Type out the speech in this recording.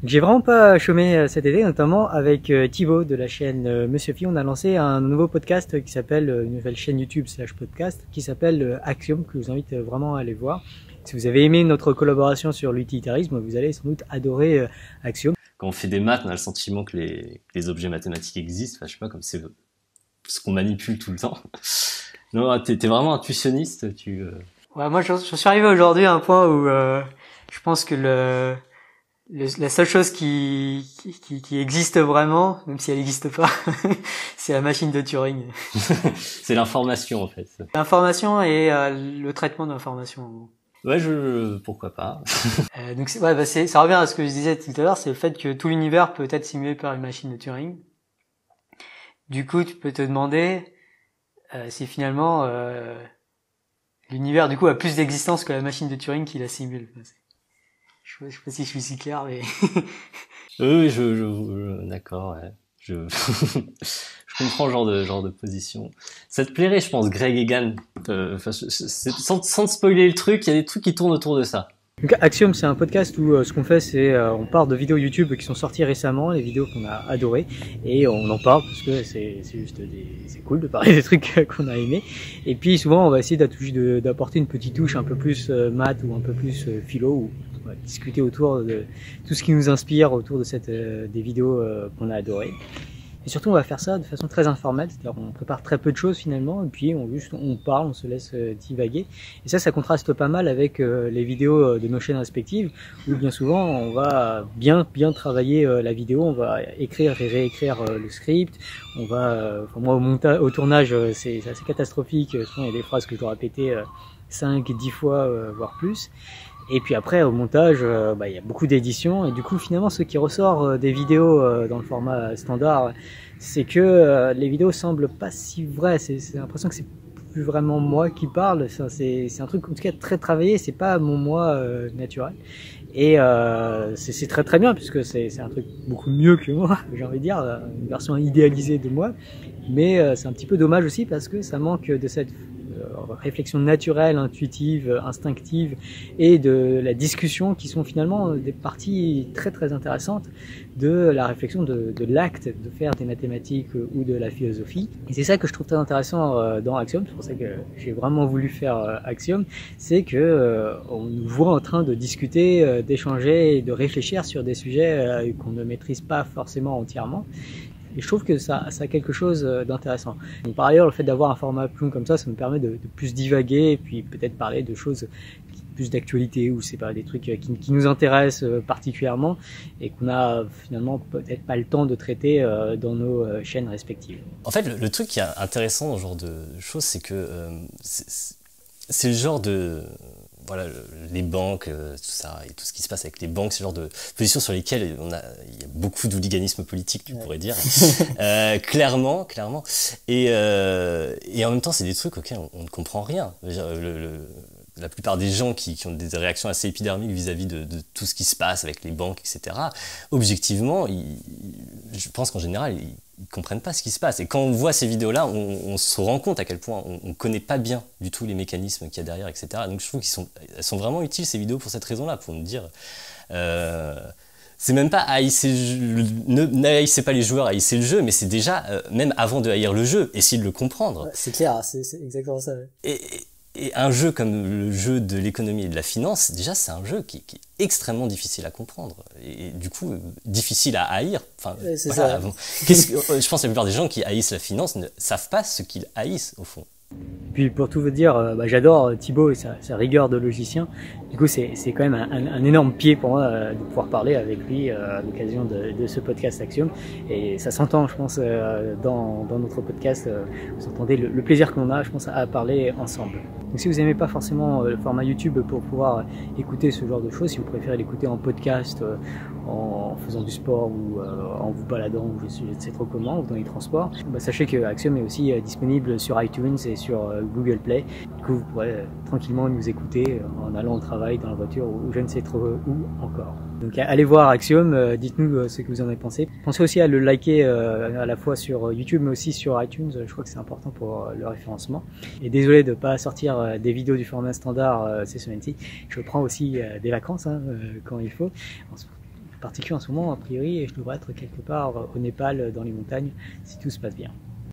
J'ai vraiment pas chômé cet été, notamment avec Thibaut de la chaîne Monsieur Phi. On a lancé un nouveau podcast qui s'appelle, une nouvelle chaîne YouTube / podcast, qui s'appelle Axiom, que je vous invite vraiment à aller voir. Si vous avez aimé notre collaboration sur l'utilitarisme, vous allez sans doute adorer Axiom. Quand on fait des maths, on a le sentiment que les objets mathématiques existent. Enfin, je sais pas, comme c'est ce qu'on manipule tout le temps. Non, t'es vraiment intuitionniste, Ouais, moi, je suis arrivé aujourd'hui à un point où je pense que la seule chose qui existe vraiment, même si elle n'existe pas, c'est la machine de Turing. C'est l'information, en fait. L'information et le traitement de l'information. Ouais, pourquoi pas. Donc ça revient à ce que je disais tout à l'heure, c'est le fait que tout l'univers peut être simulé par une machine de Turing. Du coup, tu peux te demander si finalement l'univers du coup a plus d'existence que la machine de Turing qui la simule. Je sais pas si je suis si clair, mais Oui, d'accord, ouais. Je comprends le genre de position. Ça te plairait, je pense, Greg Egan. Sans te spoiler le truc, il y a des trucs qui tournent autour de ça. Donc Axiom, c'est un podcast où ce qu'on fait, c'est on part de vidéos YouTube qui sont sorties récemment, les vidéos qu'on a adorées, et on en parle parce que c'est juste c'est cool de parler des trucs qu'on a aimés. Et puis souvent, on va essayer d'apporter une petite touche un peu plus maths ou un peu plus philo, ou on va discuter autour de tout ce qui nous inspire autour de des vidéos qu'on a adorées. Et surtout, on va faire ça de façon très informelle, c'est-à-dire on prépare très peu de choses finalement, et puis on parle, on se laisse divaguer. Et ça contraste pas mal avec les vidéos de nos chaînes respectives, où bien souvent on va bien travailler la vidéo, on va écrire et réécrire le script, on va, moi au tournage c'est assez catastrophique, souvent il y a des phrases que je dois répéter 5-10 fois, voire plus. Et puis après, au montage, il y a beaucoup d'éditions. Et du coup, finalement, ce qui ressort des vidéos dans le format standard, c'est que les vidéos semblent pas si vraies. C'est l'impression que c'est plus vraiment moi qui parle. C'est un truc, en tout cas, très travaillé. C'est pas mon moi naturel. Et c'est très bien, puisque c'est un truc beaucoup mieux que moi, j'ai envie de dire, une version idéalisée de moi. Mais c'est un petit peu dommage aussi, parce que ça manque de cette réflexion naturelle, intuitive, instinctive, et de la discussion qui sont finalement des parties très intéressantes de la réflexion de l'acte de faire des mathématiques ou de la philosophie. Et c'est ça que je trouve très intéressant dans Axiom, c'est pour ça que j'ai vraiment voulu faire Axiom, c'est que on nous voit en train de discuter, d'échanger et de réfléchir sur des sujets qu'on ne maîtrise pas forcément entièrement. Et je trouve que ça a quelque chose d'intéressant. Donc, par ailleurs, le fait d'avoir un format Plum comme ça me permet de plus divaguer et puis peut-être parler de choses plus d'actualité, ou c'est pas des trucs qui nous intéressent particulièrement et qu'on a finalement peut-être pas le temps de traiter dans nos chaînes respectives. En fait, le truc qui est intéressant dans ce genre de choses, c'est que c'est le genre de... Voilà, les banques, tout ça, et tout ce qui se passe avec les banques, c'est le genre de positions sur lesquelles il y a beaucoup d'hooliganisme politique, tu pourrais dire. Clairement. Et en même temps, c'est des trucs auxquels on ne comprend rien. La plupart des gens qui ont des réactions assez épidermiques vis-à-vis de tout ce qui se passe avec les banques, etc., objectivement, je pense qu'en général, ils comprennent pas ce qui se passe. Et quand on voit ces vidéos-là, on se rend compte à quel point on connaît pas bien du tout les mécanismes qu'il y a derrière, etc. Donc je trouve qu'elles sont vraiment utiles, ces vidéos, pour cette raison-là, pour nous dire... c'est même pas n'haïssez pas les joueurs, haïssez le jeu, mais c'est déjà, même avant de haïr le jeu, essayez de le comprendre. Ouais, c'est clair, c'est exactement ça. Ouais. Et un jeu comme le jeu de l'économie et de la finance, déjà c'est un jeu qui est extrêmement difficile à comprendre et du coup difficile à haïr. Enfin, c'est voilà, ça. Je pense que la plupart des gens qui haïssent la finance ne savent pas ce qu'ils haïssent au fond. Puis pour tout vous dire, j'adore Thibaut et sa rigueur de logicien. Du coup, c'est quand même un énorme pied pour moi de pouvoir parler avec lui à l'occasion de ce podcast Axiom. Et ça s'entend, je pense, dans notre podcast. Vous entendez le plaisir qu'on a, je pense, à parler ensemble. Donc si vous n'aimez pas forcément le format YouTube pour pouvoir écouter ce genre de choses, si vous préférez l'écouter en podcast, en faisant du sport ou en vous baladant, ou je ne sais trop comment, ou dans les transports, sachez que Axiom est aussi disponible sur iTunes et sur Google Play. Du coup, vous pourrez tranquillement nous écouter en allant au travail, dans la voiture, ou je ne sais trop où encore. Donc allez voir Axiom, dites-nous ce que vous en avez pensé. Pensez aussi à le liker à la fois sur YouTube mais aussi sur iTunes, je crois que c'est important pour le référencement. Et désolé de ne pas sortir des vidéos du format standard ces semaines-ci, je prends aussi des vacances quand il faut. particules en ce moment, a priori, et je devrais être quelque part au Népal, dans les montagnes, si tout se passe bien.